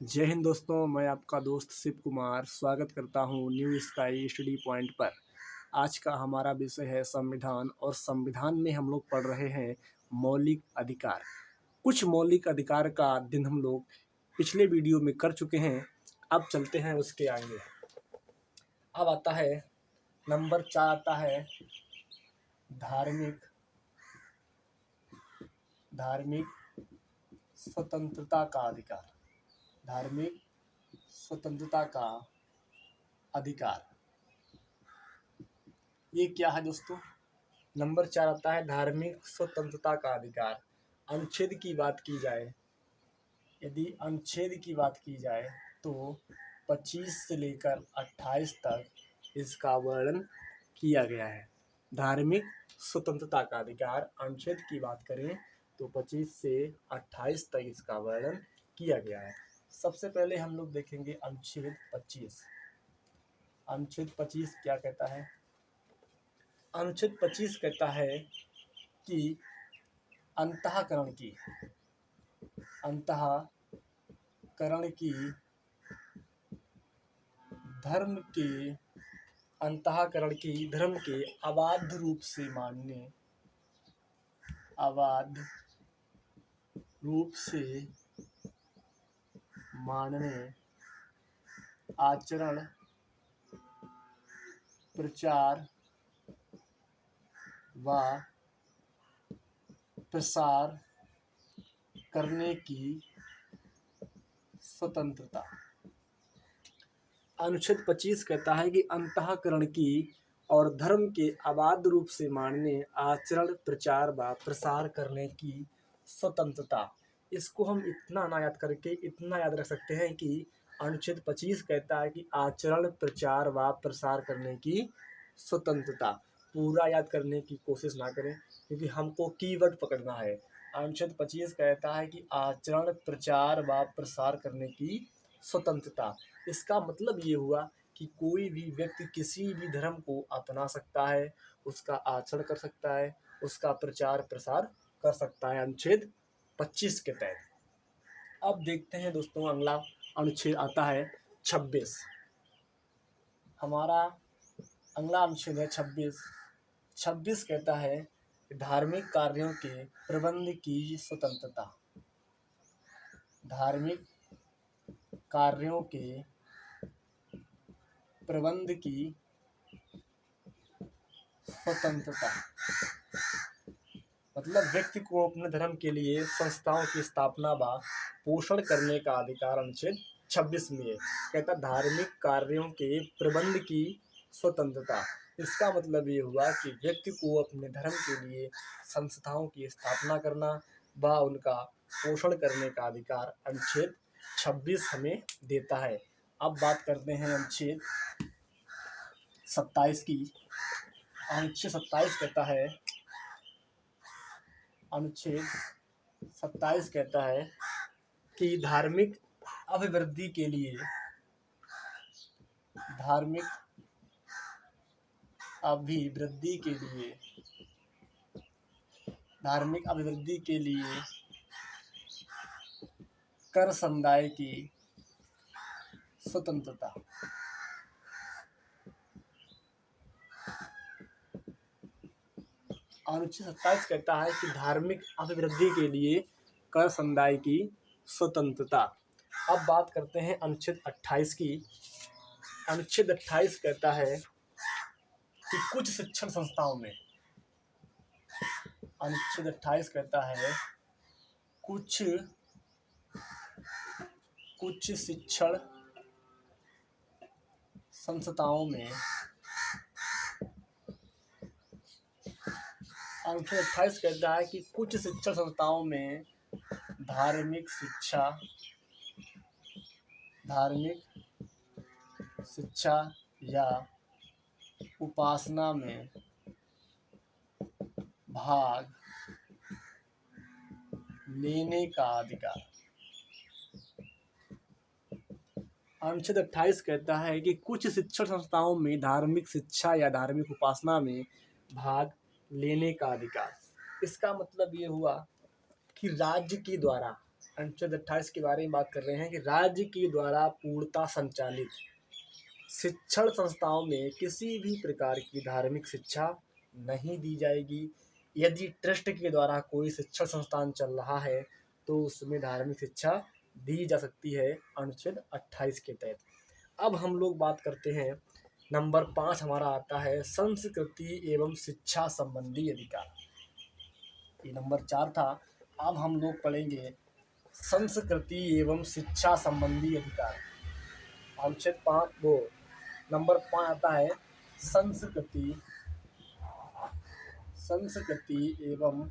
जय हिंद दोस्तों, मैं आपका दोस्त शिव कुमार स्वागत करता हूं न्यू स्काई स्टडी पॉइंट पर। आज का हमारा विषय है संविधान और संविधान में हम लोग पढ़ रहे हैं मौलिक अधिकार। कुछ मौलिक अधिकार का अध्ययन हम लोग पिछले वीडियो में कर चुके हैं। अब चलते हैं उसके आगे। अब आता है नंबर 4 आता है धार्मिक स्वतंत्रता का अधिकार। धार्मिक स्वतंत्रता का अधिकार ये क्या है दोस्तों? नंबर 4 आता है धार्मिक स्वतंत्रता का अधिकार। अनुच्छेद की बात की जाए, यदि अनुच्छेद की बात की जाए तो 25 से लेकर 28 तक इसका वर्णन किया गया है। धार्मिक स्वतंत्रता का अधिकार अनुच्छेद की बात करें तो 25 से 28 तक इसका वर्णन किया गया है। सबसे पहले हम लोग देखेंगे अनुच्छेद 25। अनुच्छेद 25 क्या कहता है? अनुच्छेद 25 कहता है कि अंतःकरण की धर्म के अबाध रूप से मानने आचरण प्रचार व प्रसार करने की स्वतंत्रता। अनुच्छेद 25 कहता है कि अंतःकरण की और धर्म के अबाध रूप से मानने आचरण प्रचार व प्रसार करने की स्वतंत्रता। इसको हम इतना ना याद करके इतना याद रख सकते हैं कि अनुच्छेद 25 कहता है कि आचरण प्रचार व प्रसार करने की स्वतंत्रता। पूरा याद करने की कोशिश ना करें क्योंकि हमको कीवर्ड पकड़ना है। अनुच्छेद 25 कहता है कि आचरण प्रचार व प्रसार करने की स्वतंत्रता। इसका मतलब ये हुआ कि कोई भी व्यक्ति किसी भी धर्म को अपना सकता है, उसका आचरण कर सकता है, उसका प्रचार प्रसार कर सकता है अनुच्छेद 25 के तहत। अब देखते हैं दोस्तों, अगला अनुच्छेद आता है 26। हमारा अगला अनुच्छेद है 26। 26 कहता है धार्मिक कार्यों के प्रबंध की स्वतंत्रता। धार्मिक कार्यों के प्रबंध की स्वतंत्रता मतलब व्यक्ति को अपने धर्म के लिए संस्थाओं की स्थापना व पोषण करने का अधिकार अनुच्छेद 26 में कहता धार्मिक कार्यों के प्रबंध की स्वतंत्रता। इसका मतलब ये हुआ कि व्यक्ति को अपने धर्म के लिए संस्थाओं की स्थापना करना व उनका पोषण करने का अधिकार अनुच्छेद 26 हमें देता है। अब बात करते हैं अनुच्छेद 27 की। अनुच्छेद 27 कहता है कि धार्मिक अभिवृद्धि के लिए कर समुदाय की स्वतंत्रता। अनुच्छेद 27 कहता है कि धार्मिक अभिवृद्धि के लिए कर समुदाय की स्वतंत्रता। अब बात करते हैं अनुच्छेद 28 की। अनुच्छेद 28 कहता है कि कुछ शिक्षण संस्थाओं में कुछ शिक्षण संस्थाओं में अनुच्छेद 28 कहता है कि कुछ शिक्षण संस्थाओं में धार्मिक शिक्षा या उपासना में भाग लेने का अधिकार। अनुच्छेद 28 कहता है कि कुछ शिक्षण संस्थाओं में धार्मिक शिक्षा या धार्मिक उपासना में भाग लेने का अधिकार। इसका मतलब ये हुआ कि राज्य के द्वारा अनुच्छेद 28 के बारे में बात कर रहे हैं कि राज्य के द्वारा पूर्णतः संचालित शिक्षण संस्थाओं में किसी भी प्रकार की धार्मिक शिक्षा नहीं दी जाएगी। यदि ट्रस्ट के द्वारा कोई शिक्षण संस्थान चल रहा है तो उसमें धार्मिक शिक्षा दी जा सकती है अनुच्छेद 28 के तहत। अब हम लोग बात करते हैं, नंबर 5 हमारा आता है संस्कृति एवं शिक्षा संबंधी अधिकार। ये नंबर 4 था। अब हम लोग पढ़ेंगे संस्कृति एवं शिक्षा संबंधी अधिकार। अनुच्छेद 5 वो नंबर 5 आता है संस्कृति एवं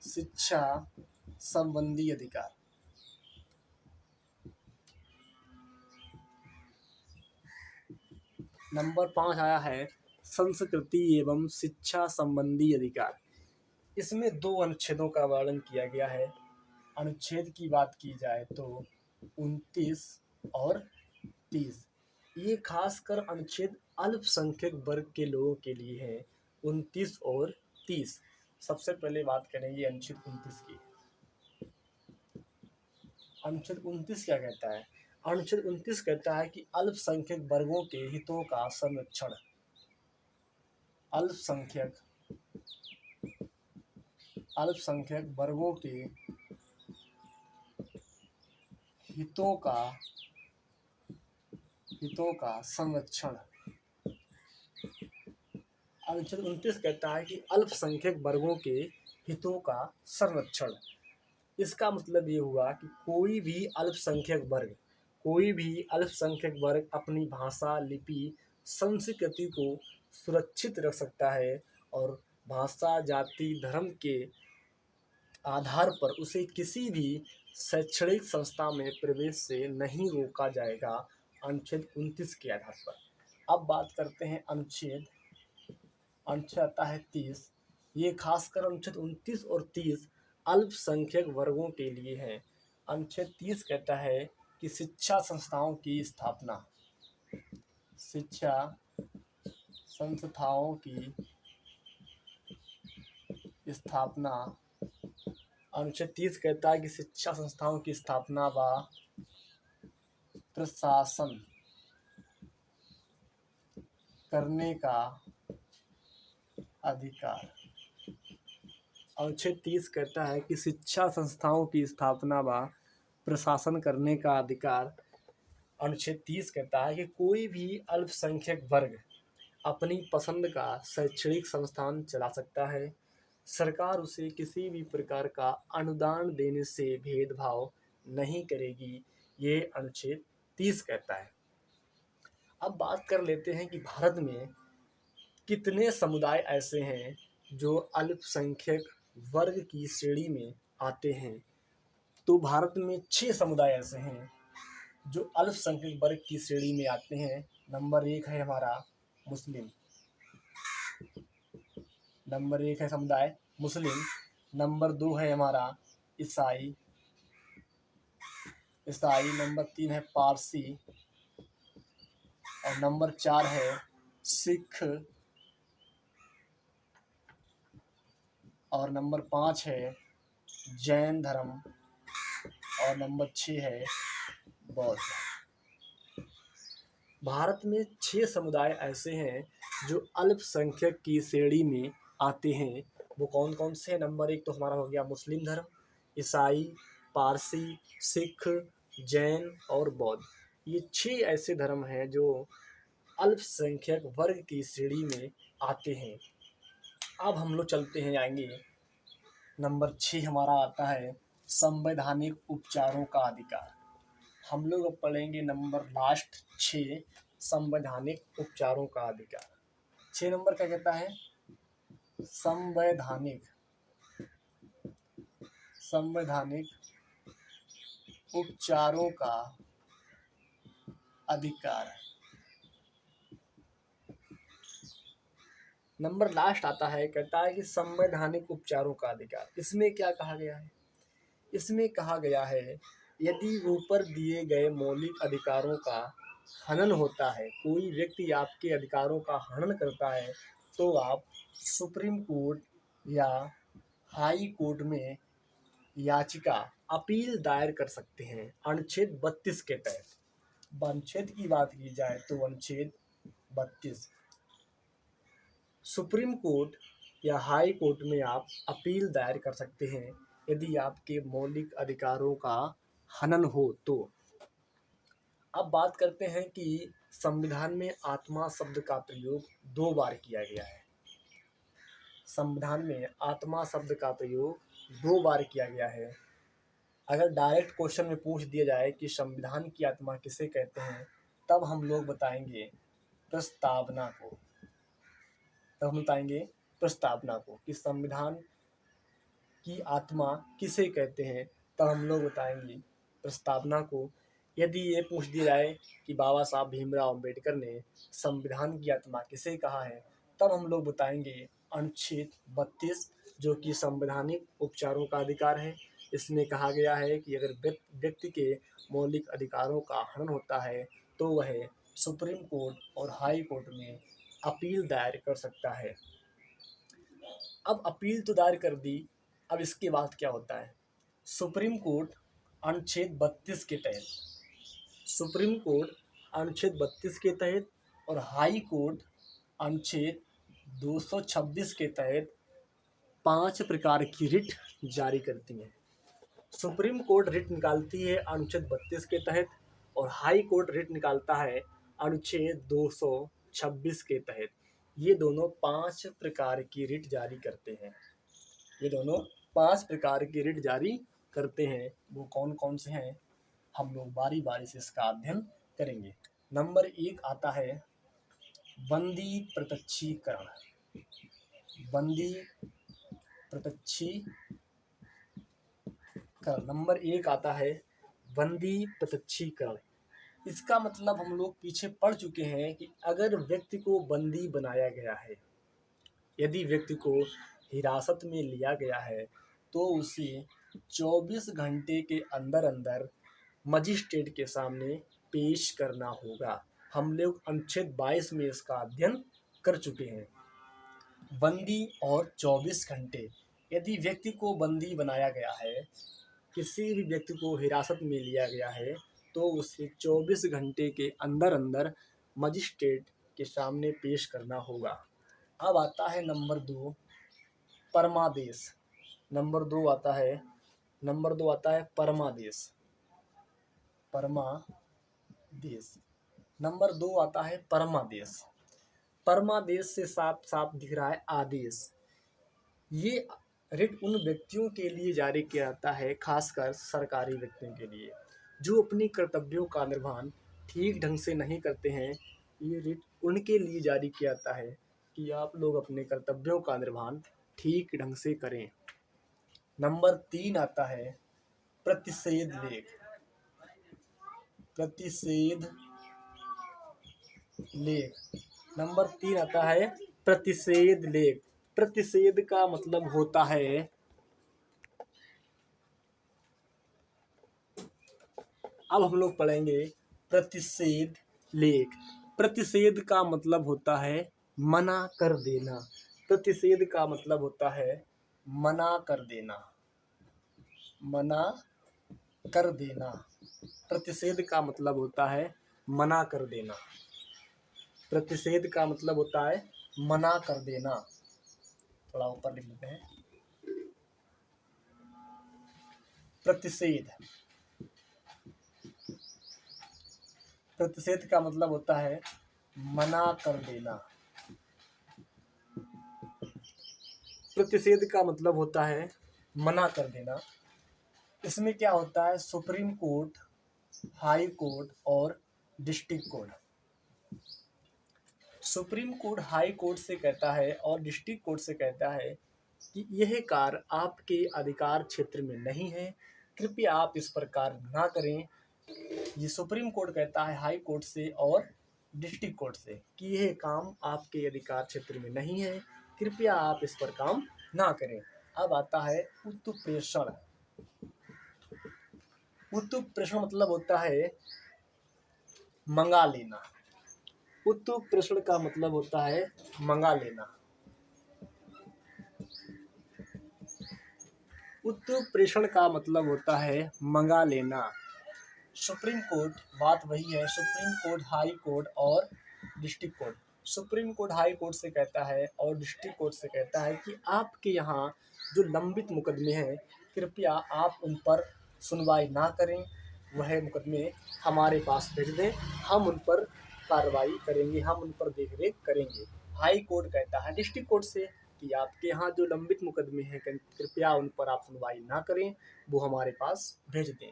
शिक्षा संबंधी अधिकार। नंबर 5 आया है संस्कृति एवं शिक्षा संबंधी अधिकार। इसमें 2 अनुच्छेदों का वर्णन किया गया है। अनुच्छेद की बात की जाए तो 29 और 30। ये खासकर अनुच्छेद अल्पसंख्यक वर्ग के लोगों के लिए है, 29 और 30। सबसे पहले बात करेंगे अनुच्छेद 29 की। अनुच्छेद 29 क्या कहता है? अनुच्छेद 29 कहता है कि अल्पसंख्यक वर्गों के हितों का संरक्षण। अल्पसंख्यक वर्गों के हितों का संरक्षण। अनुच्छेद 29 कहता है कि अल्पसंख्यक वर्गों के हितों का संरक्षण। इसका मतलब ये हुआ कि कोई भी अल्पसंख्यक वर्ग अपनी भाषा, लिपि, संस्कृति को सुरक्षित रख सकता है और भाषा, जाति, धर्म के आधार पर उसे किसी भी शैक्षणिक संस्था में प्रवेश से नहीं रोका जाएगा, अनुच्छेद 29 के आधार पर। अब बात करते हैं अनुच्छेद आता है 30। ये खासकर अनुच्छेद 29 और 30 अल्पसंख्यक वर्गों के लिए है। अनुच्छेद 30 कहता है कि शिक्षा संस्थाओं की स्थापना। अनुच्छेद 30 कहता है कि शिक्षा संस्थाओं की स्थापना व प्रशासन करने का अधिकार। अनुच्छेद 30 कहता है कि शिक्षा संस्थाओं की स्थापना व प्रशासन करने का अधिकार। अनुच्छेद 30 कहता है कि कोई भी अल्पसंख्यक वर्ग अपनी पसंद का शैक्षणिक संस्थान चला सकता है। सरकार उसे किसी भी प्रकार का अनुदान देने से भेदभाव नहीं करेगी, ये अनुच्छेद 30 कहता है। अब बात कर लेते हैं कि भारत में कितने समुदाय ऐसे हैं जो अल्पसंख्यक वर्ग की श्रेणी में आते हैं। तो भारत में 6 समुदाय ऐसे हैं जो अल्पसंख्यक वर्ग की श्रेणी में आते हैं। नंबर 1 है हमारा मुस्लिम। नंबर 2 है हमारा ईसाई। नंबर 3 है पारसी और नंबर 4 है सिख और नंबर 5 है जैन धर्म और नंबर 6 है बौद्ध। भारत में 6 समुदाय ऐसे हैं जो अल्पसंख्यक की श्रेणी में आते हैं। वो कौन कौन से हैं? नंबर 1 तो हमारा हो गया मुस्लिम धर्म, ईसाई, पारसी, सिख, जैन और बौद्ध। ये 6 ऐसे धर्म हैं जो अल्पसंख्यक वर्ग की श्रेणी में आते हैं। अब हम लोग चलते हैं, आएंगे नंबर 6 हमारा आता है संवैधानिक उपचारों का अधिकार। हम लोग अब पढ़ेंगे नंबर लास्ट 6 संवैधानिक उपचारों का अधिकार। 6 नंबर क्या कहता है? संवैधानिक उपचारों का अधिकार। नंबर लास्ट आता है, कहता है कि संवैधानिक उपचारों का अधिकार। इसमें क्या कहा गया है? इसमें कहा गया है यदि ऊपर दिए गए मौलिक अधिकारों का हनन होता है, कोई व्यक्ति आपके अधिकारों का हनन करता है, तो आप सुप्रीम कोर्ट या हाई कोर्ट में याचिका अपील दायर कर सकते हैं अनुच्छेद 32 के तहत। अनुच्छेद की बात की जाए तो अनुच्छेद 32, सुप्रीम कोर्ट या हाई कोर्ट में आप अपील दायर कर सकते हैं यदि आपके मौलिक अधिकारों का हनन हो तो। अब बात करते हैं कि संविधान में आत्मा शब्द का प्रयोग 2 बार किया गया है। संविधान में आत्मा शब्द का प्रयोग 2 बार किया गया है। अगर डायरेक्ट क्वेश्चन में पूछ दिया जाए कि संविधान की आत्मा किसे कहते हैं, तब हम लोग बताएंगे प्रस्तावना को। कि संविधान की आत्मा किसे कहते हैं, तब हम लोग बताएंगे प्रस्तावना को। यदि ये पूछ दिया जाए कि बाबा साहब भीमराव अम्बेडकर ने संविधान की आत्मा किसे कहा है, तब हम लोग बताएंगे अनुच्छेद 32, जो कि संवैधानिक उपचारों का अधिकार है। इसमें कहा गया है कि अगर व्यक्ति के मौलिक अधिकारों का हनन होता है तो वह सुप्रीम कोर्ट और हाई कोर्ट में अपील दायर कर सकता है। अब अपील तो दायर कर दी, अब इसके बाद क्या होता है? सुप्रीम कोर्ट अनुच्छेद 32 के तहत, सुप्रीम कोर्ट अनुच्छेद 32 के तहत और हाई कोर्ट अनुच्छेद 226 के तहत 5 प्रकार की रिट जारी करती हैं। सुप्रीम कोर्ट रिट निकालती है अनुच्छेद 32 के तहत और हाई कोर्ट रिट निकालता है अनुच्छेद 226 के तहत। ये दोनों 5 प्रकार की रिट जारी करते हैं। ये दोनों 5 प्रकार की रिट जारी करते हैं। वो कौन कौन से हैं, हम लोग बारी बारी से इसका अध्ययन करेंगे। नंबर 1 आता है बंदी प्रत्यक्षीकरण। बंदी प्रत्यक्षीकरण। नंबर 1 आता है बंदी प्रत्यक्षीकरण। इसका मतलब हम लोग पीछे पढ़ चुके हैं कि अगर व्यक्ति को बंदी बनाया गया है, यदि व्यक्ति को हिरासत में लिया गया है, तो उसे 24 घंटे के अंदर अंदर मजिस्ट्रेट के सामने पेश करना होगा। हम लोग अनुच्छेद 22 में इसका अध्ययन कर चुके हैं। बंदी और 24 घंटे, यदि व्यक्ति को बंदी बनाया गया है, किसी भी व्यक्ति को हिरासत में लिया गया है, तो उसे 24 घंटे के अंदर अंदर मजिस्ट्रेट के सामने पेश करना होगा। अब आता है नंबर 2 परमादेश। नंबर 2 आता है परमादेश। परमादेश। नंबर 2 आता है परमादेश। परमादेश से साफ साफ दिख रहा है आदेश। ये रिट उन व्यक्तियों के लिए जारी किया जाता है, खासकर सरकारी व्यक्तियों के लिए, जो अपनी कर्तव्यों का निर्वहन ठीक ढंग से नहीं करते हैं। ये रिट उनके लिए जारी किया जाता है कि आप लोग अपने कर्तव्यों का निर्वहन ठीक ढंग से करें। नंबर 3 आता है प्रतिषेध लेख। प्रतिषेध लेख। नंबर 3 आता है प्रतिषेध लेख। प्रतिषेध का मतलब होता है, अब हम लोग पढ़ेंगे प्रतिषेध लेख। प्रतिषेध का मतलब होता है मना कर देना। प्रतिषेध का मतलब होता है मना कर देना। मना कर देना। प्रतिषेध का मतलब होता है मना कर देना। प्रतिषेध का मतलब होता है मना कर देना। थोड़ा ऊपर लिख लेते हैं। प्रतिषेध। प्रतिषेध का मतलब होता है मना कर देना। प्रतिषेध का मतलब होता है मना कर देना। इसमें क्या होता है, सुप्रीम कोर्ट, हाई कोर्ट और district court, supreme court high court से कहता है और डिस्ट्रिक्ट कोर्ट से कहता है कि यह कार्य आपके अधिकार क्षेत्र में नहीं है, कृपया आप इस पर कार्य ना करें। ये सुप्रीम कोर्ट कहता है हाई कोर्ट से और डिस्ट्रिक्ट कोर्ट से कि यह काम आपके अधिकार क्षेत्र में नहीं है, कृपया आप इस पर काम ना करें। अब आता है उत्प्रेषण। उत्प्रेषण मतलब होता है मंगा लेना। उत्प्रेषण का मतलब होता है मंगा लेना। उत्प्रेषण का मतलब होता है मंगा लेना। सुप्रीम कोर्ट बात वही है, सुप्रीम कोर्ट, हाई कोर्ट और district court. Supreme court high court से कहता है और डिस्ट्रिक्ट कोर्ट से कहता है कि आपके यहाँ जो लंबित मुकदमे हैं कृपया आप उन पर सुनवाई ना करें, वह मुकदमे हमारे पास भेज दें, हम उन पर कार्रवाई करेंगे, हम उन पर देखरेख करेंगे। हाई कोर्ट कहता है डिस्ट्रिक्ट कोर्ट से कि आपके यहाँ जो लंबित मुकदमे हैं कृपया उन पर आप सुनवाई ना करें, वो हमारे पास भेज दें।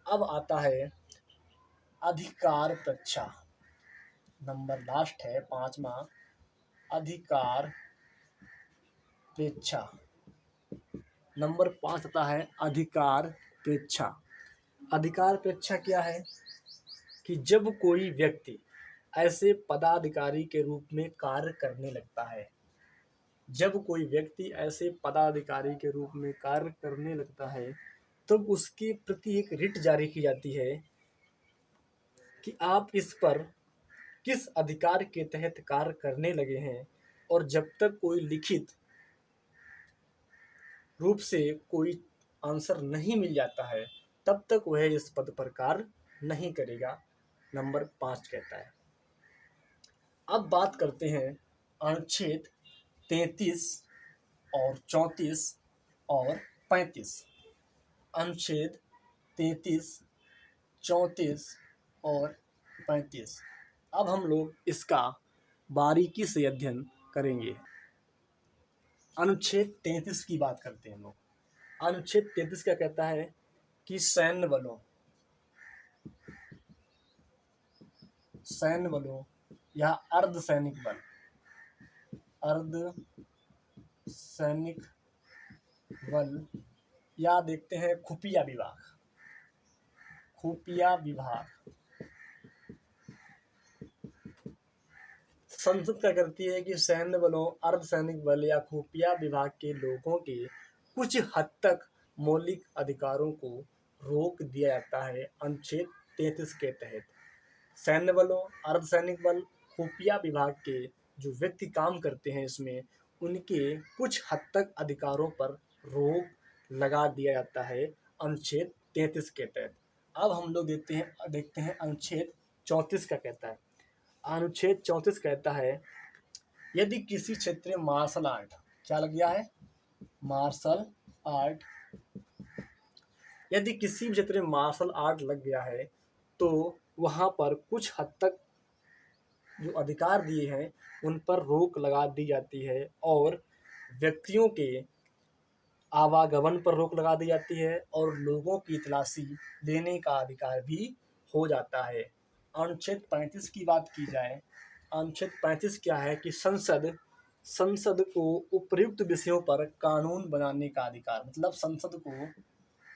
अब आता है अधिकार परीक्षा, नंबर लास्ट है 5वां, अधिकार परीक्षा। नंबर 5 आता है अधिकार परीक्षा। अधिकार परीक्षा क्या है कि जब कोई व्यक्ति ऐसे पदाधिकारी के रूप में कार्य करने लगता है, जब कोई व्यक्ति ऐसे पदाधिकारी के रूप में कार्य करने लगता है तब उसके प्रति एक रिट जारी की जाती है कि आप इस पर किस अधिकार के तहत कार्य करने लगे हैं, और जब तक कोई लिखित रूप से कोई आंसर नहीं मिल जाता है तब तक वह इस पद पर कार्य नहीं करेगा, नंबर 5 कहता है। अब बात करते हैं अनुच्छेद 33 और 34 और 35। अनुच्छेद 33, 34 और 35। अब हम लोग इसका बारीकी से अध्ययन करेंगे। अनुच्छेद 33 की बात करते हैं हम लोग। अनुच्छेद 33 क्या कहता है कि सैन्य बलों या अर्धसैनिक बल या देखते हैं खुफिया विभाग। संसद क्या करती है कि सैन्य बलों, अर्धसैनिक बल या खुफिया विभाग के लोगों के कुछ हद तक मौलिक अधिकारों को रोक दिया जाता है अनुच्छेद 33 के तहत। सैन्य बलों, अर्धसैनिक बल, खुफिया विभाग के जो व्यक्ति काम करते हैं इसमें उनके कुछ हद तक अधिकारों पर रोक लगा दिया जाता है अनुच्छेद 33 के तहत। अब हम लोग देखते हैं अनुच्छेद 34 का कहता है। अनुच्छेद 34 कहता है यदि किसी क्षेत्र में मार्शल आर्ट, क्या लग गया है, मार्शल आर्ट, यदि किसी भी क्षेत्र में मार्शल आर्ट लग गया है तो वहाँ पर कुछ हद तक जो अधिकार दिए हैं उन पर रोक लगा दी जाती है और व्यक्तियों के आवागमन पर रोक लगा दी जाती है और लोगों की तलाशी लेने का अधिकार भी हो जाता है। अनुच्छेद 35 की बात की जाए, अनुच्छेद 35 क्या है कि संसद को उपयुक्त विषयों पर कानून बनाने का अधिकार, मतलब संसद को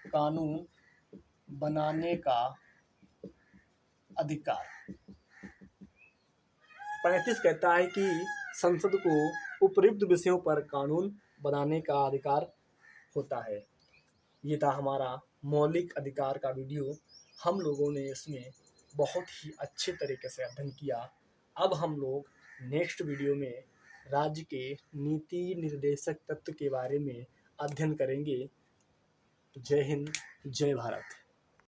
कानून बनाने का अधिकार। 35 कहता है कि संसद को उपयुक्त विषयों पर कानून बनाने का अधिकार होता है। ये था हमारा मौलिक अधिकार का वीडियो। हम लोगों ने इसमें बहुत ही अच्छे तरीके से अध्ययन किया। अब हम लोग नेक्स्ट वीडियो में राज्य के नीति निर्देशक तत्व के बारे में अध्ययन करेंगे। जय हिंद, जय भारत।